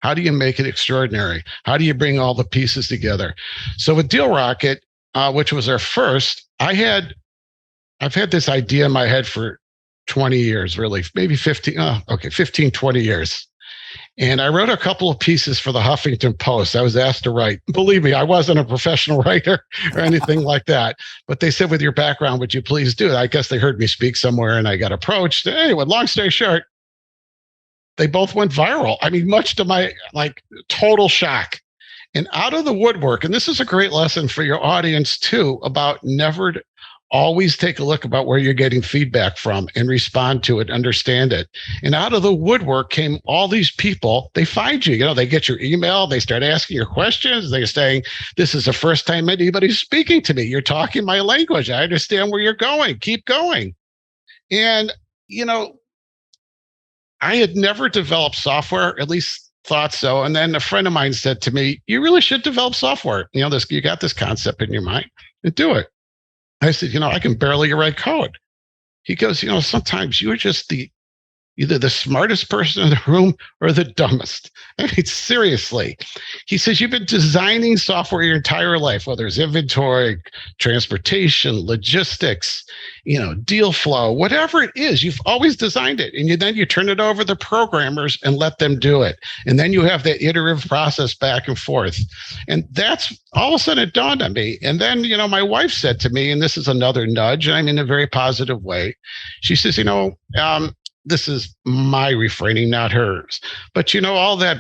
How do you make it extraordinary? How do you bring all the pieces together? So with Deal Rocket, which was our first, I've had this idea in my head for 20 years, really, maybe 15, 20 years. And I wrote a couple of pieces for the Huffington Post. I was asked to write. Believe me, I wasn't a professional writer or anything like that. But they said, with your background, would you please do it? I guess they heard me speak somewhere and I got approached. Anyway, long story short, they both went viral. I mean, much to my total shock. And out of the woodwork, and this is a great lesson for your audience too, about never always take a look about where you're getting feedback from and respond to it, understand it. And out of the woodwork came all these people. They find you, they get your email. They start asking your questions. They're saying, this is the first time anybody's speaking to me. You're talking my language. I understand where you're going. Keep going. And, I had never developed software, at least thought so. And then a friend of mine said to me, you really should develop software. You got this concept in your mind and do it. I said, I can barely write code. He goes, sometimes you're just either the smartest person in the room or the dumbest. I mean, seriously. He says, you've been designing software your entire life, whether it's inventory, transportation, logistics, deal flow, whatever it is, you've always designed it. And then you turn it over to programmers and let them do it. And then you have that iterative process back and forth. And that's all of a sudden it dawned on me. And then, my wife said to me, and this is another nudge, and I mean in a very positive way. She says, this is my refraining, not hers. But all that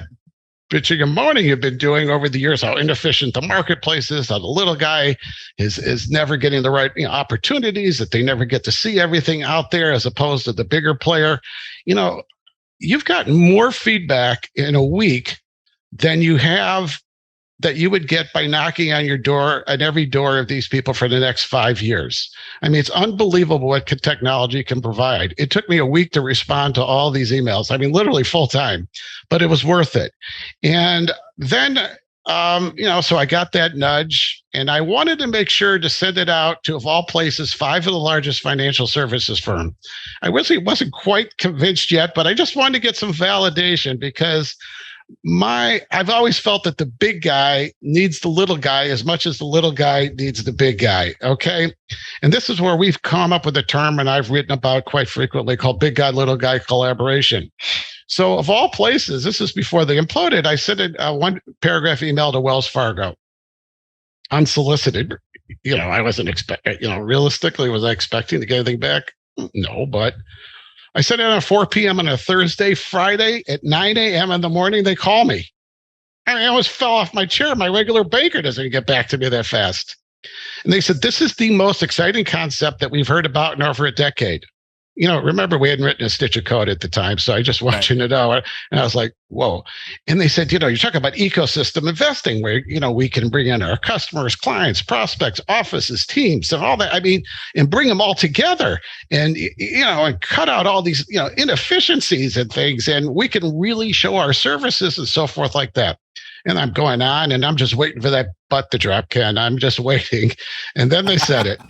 bitching and moaning you've been doing over the years, how inefficient the marketplace is, how the little guy is never getting the right opportunities, that they never get to see everything out there as opposed to the bigger player. You've gotten more feedback in a week than you have that you would get by knocking on your door, at every door of these people for the next 5 years. I mean, it's unbelievable what technology can provide. It took me a week to respond to all these emails. I mean, literally full time, but it was worth it. And then, so I got that nudge and I wanted to make sure to send it out to, of all places, 5 of the largest financial services firms. I wasn't quite convinced yet, but I just wanted to get some validation because I've always felt that the big guy needs the little guy as much as the little guy needs the big guy. Okay. And this is where we've come up with a term, and I've written about quite frequently, called big guy, little guy collaboration. So of all places, this is before they imploded. I sent a 1-paragraph email to Wells Fargo, unsolicited. I wasn't expecting, realistically, was I expecting to get anything back? No, but I sent it at 4 p.m. on a Thursday. Friday at 9 a.m. in the morning, they call me. I almost fell off my chair. My regular banker doesn't get back to me that fast. And they said, this is the most exciting concept that we've heard about in over a decade. Remember, we hadn't written a stitch of code at the time. So I just want you to know. And I was like, whoa. And they said, you're talking about ecosystem investing where, we can bring in our customers, clients, prospects, offices, teams, and all that. I mean, and bring them all together and, and cut out all these, inefficiencies and things. And we can really show our services and so forth like that. And I'm going on and I'm just waiting for that butt to drop, Ken. I'm just waiting. And then they said it.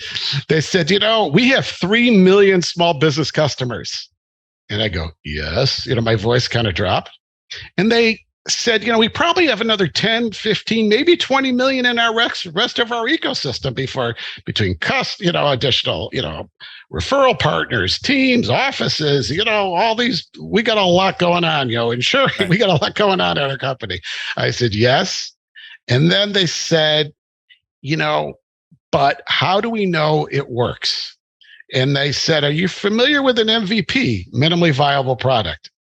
They said, we have 3 million small business customers. And I go, yes. My voice kind of dropped. And they said, we probably have another 10, 15, maybe 20 million in our rest of our ecosystem between additional, referral partners, teams, offices, all these, we got a lot going on, insurance, we got a lot going on in our company. I said, yes. And then they said, but how do we know it works? And they said, are you familiar with an MVP, minimally viable product?